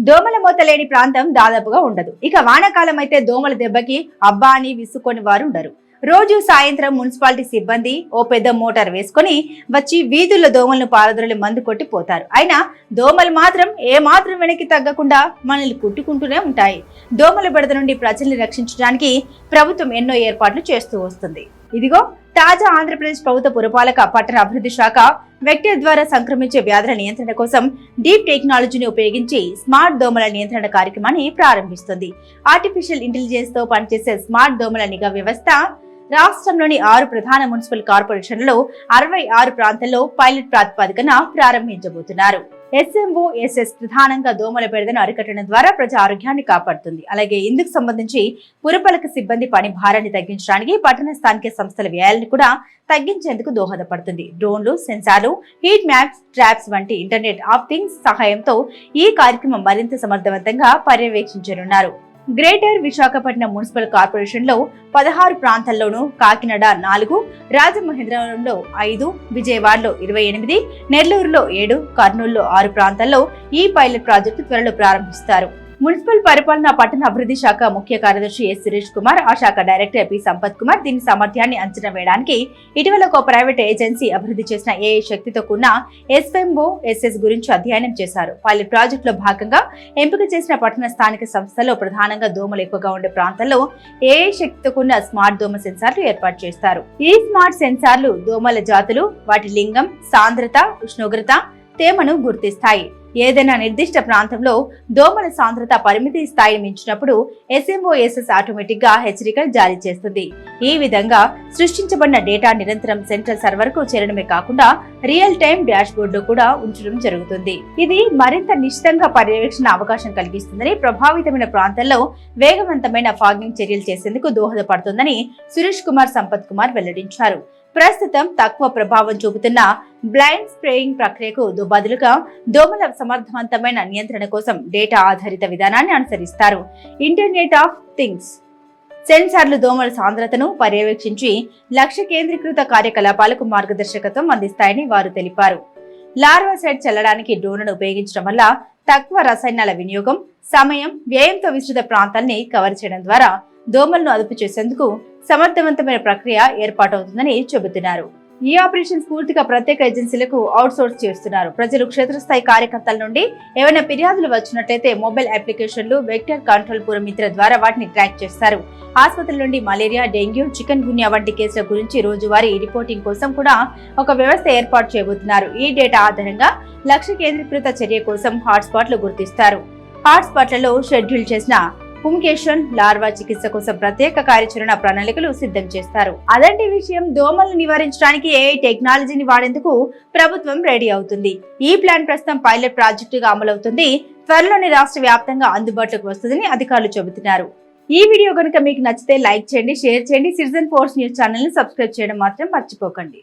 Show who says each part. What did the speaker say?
Speaker 1: దోమల మూత లేని ప్రాంతం దాదాపుగా ఉండదు. ఇక వానాకాలం అయితే దోమల దెబ్బకి అబ్బా అని విసుక్కొని వారు ఉండరు. రోజు సాయంత్రం మున్సిపాలిటీ సిబ్బంది ఓ పెద్ద మోటార్ వేసుకుని వచ్చి వీధుల్లో దోమలను పారదొరలి మందు కొట్టి పోతారు. అయినా దోమలు మాత్రం ఏమాత్రం వెనక్కి తగ్గకుండా మనల్ని కుట్టుకుంటూనే ఉంటాయి. దోమల బెడద నుండి ప్రజల్ని రక్షించడానికి ప్రభుత్వం ఎన్నో ఏర్పాట్లు చేస్తూ వస్తుంది. ఇదిగో తాజా ఆంధ్రప్రదేశ్ ప్రభుత్వ పురపాలక పట్టణ అభివృద్ధి శాఖ వ్యక్తుల ద్వారా సంక్రమించే వ్యాధుల నియంత్రణ కోసం డీప్ టెక్నాలజీని ఉపయోగించి స్మార్ట్ దోమల నియంత్రణ కార్యక్రమాన్ని ప్రారంభిస్తుంది. ఆర్టిఫిషియల్ ఇంటెలిజెన్స్ తో పనిచేసే స్మార్ట్ దోమల నిఘా వ్యవస్థ రాష్ట్రంలోని 6 ప్రధాన మున్సిపల్ కార్పొరేషన్లలో 66 ప్రాంతాల్లో పైలట్ ప్రాతిపదికన ప్రారంభించబోతున్నారు. SMOSS ప్రధానంగా దోమల బెడదను అరికట్టడం ద్వారా ప్రజా ఆరోగ్యాన్ని కాపాడుతుంది. అలాగే ఇందుకు సంబంధించి పురపాలక సిబ్బంది పని భారాన్ని తగ్గించడానికి పట్టణ స్థానిక సంస్థల వ్యయాలను కూడా తగ్గించేందుకు దోహదపడుతుంది. డ్రోన్లు, సెన్సార్లు, హీట్ మ్యాప్స్, ట్రాప్స్ వంటి ఇంటర్నెట్ ఆఫ్ థింగ్స్ సహాయంతో ఈ కార్యక్రమం మరింత సమర్థవంతంగా పర్యవేక్షించనున్నారు. గ్రేటర్ విశాఖపట్నం మున్సిపల్ కార్పొరేషన్ లో 16 ప్రాంతాల్లోనూ, కాకినాడ 4, రాజమహేంద్రవరంలో 5, విజయవాడలో 28, నెల్లూరులో 7, కర్నూలులో 6 ప్రాంతాల్లో ఈ పైలట్ ప్రాజెక్టు త్వరలో ప్రారంభిస్తారు. మున్సిపల్ పరిపాలన పట్టణ అభివృద్ధి శాఖ ముఖ్య కార్యదర్శి ఎస్ సురేష్ కుమార్, ఆ శాఖ డైరెక్టర్ పి సంపత్ కుమార్ దీని సామర్థ్యాన్ని అంచనా వేయడానికి ఇటీవల ఒక ప్రైవేట్ ఏజెన్సీ అభివృద్ధి చేసిన ఏఐ శక్తితో కూడిన SMOSS గురించి అధ్యయనం చేశారు. పైలట్ ప్రాజెక్టులో భాగంగా ఎంపిక చేసిన పట్టణ స్థానిక సంస్థల్లో ప్రధానంగా దోమలు ఎక్కువగా ఉండే ప్రాంతాల్లో ఏఐ శక్తితో కూడిన స్మార్ట్ దోమ సెన్సార్లు ఏర్పాటు చేస్తారు. ఈ స్మార్ట్ సెన్సార్లు దోమల జాతులు, వాటి లింగం, సాంద్రత, ఉష్ణోగ్రత, తేమను గుర్తిస్తాయి. ఏదైనా నిర్దిష్ట ప్రాంతంలో దోమల సాంద్రత పరిమితి స్థాయిని మించినప్పుడు SMOSS ఆటోమేటిక్ గా హెచ్చరికలు జారీ చేస్తుంది. ఈ విధంగా సృష్టించబడిన డేటా నిరంతరం సెంట్రల్ సర్వర్ కు చేరడమే కాకుండా రియల్ టైమ్ డాష్ బోర్డ్ లో కూడా ఉంచడం జరుగుతుంది. ఇది మరింత నిశ్చితంగా పర్యవేక్షణ అవకాశం కలిగిస్తుందని, ప్రభావితమైన ప్రాంతాల్లో వేగవంతమైన ఫాగింగ్ చర్యలు చేసేందుకు దోహదపడుతుందని సురేష్ కుమార్, సంపత్ కుమార్ వెల్లడించారు. ప్రస్తుతం తక్కువ ప్రభావం చూపుతున్న బ్లైండ్ స్ప్రేయింగ్ ప్రక్రియకు బదులుగా దోమల సమర్థవంతమైన నియంత్రణ కోసం డేటా ఆధారిత విధానాన్ని అనుసరిస్తారు. ఇంటర్నెట్ ఆఫ్ థింగ్స్ సెన్సార్లు దోమల సాంద్రతను పర్యవేక్షించి లక్ష్య కేంద్రీకృత కార్యకలాపాలకు మార్గదర్శకత్వం అందిస్తాయని వారు తెలిపారు. లార్వా సైడ్ చల్లడానికి డ్రోన్లను ఉపయోగించడం వల్ల తక్కువ రసాయనాల వినియోగం, సమయం, వ్యయంతో విస్తృత ప్రాంతాల్ని కవర్ చేయడం ద్వారా దోమలను అదుపు చేసేందుకు సమర్థవంతమైన ప్రక్రియ ఏర్పాటవుతుందని చెబుతున్నారు. ఈ ఆపరేషన్ పూర్తిగా ప్రత్యేక ఏజెన్సీలకు అవుట్ సోర్స్ చేస్తున్నారు. ప్రజలు క్షేత్రస్థాయి కార్యకర్తల నుండి ఏమైనా ఫిర్యాదులు వచ్చినట్లయితే మొబైల్ అప్లికేషన్లు, వెక్టర్ కంట్రోల్ పురమిత్ర ద్వారా వాటిని ట్రాక్ చేస్తారు. ఆసుపత్రుల నుండి మలేరియా, డెంగ్యూ, చికెన్ గున్యా వంటి కేసుల గురించి రోజువారీ రిపోర్టింగ్ కోసం కూడా ఒక వ్యవస్థ ఏర్పాటు చేయబోతున్నారు. ఈ డేటా ఆధారంగా లక్ష్య కేంద్రీకృత చర్య కోసం హాట్స్పాట్లు గుర్తిస్తారు. హాట్స్పాట్లలో షెడ్యూల్ చేసిన పుంకేషన్, లార్వా చికిత్స కోసం ప్రత్యేక కార్యాచరణ ప్రణాళికలు సిద్ధం చేస్తారు. అదంటి విషయం. దోమలను నివారించడానికి ఏఐ టెక్నాలజీని వాడేందుకు ప్రభుత్వం రెడీ అవుతుంది. ఈ ప్లాన్ ప్రస్తుతం పైలట్ ప్రాజెక్టుగా అమలవుతుంది. త్వరలోనే రాష్ట్ర వ్యాప్తంగా అందుబాటులోకి వస్తుందని అధికారులు చెబుతున్నారు. ఈ వీడియో కనుక మీకు నచ్చితే లైక్ చేయండి, షేర్ చేయండి. సిటిజన్ ఫోర్స్ న్యూస్ ఛానల్ ని సబ్స్క్రైబ్ చేయడం మాత్రం మర్చిపోకండి.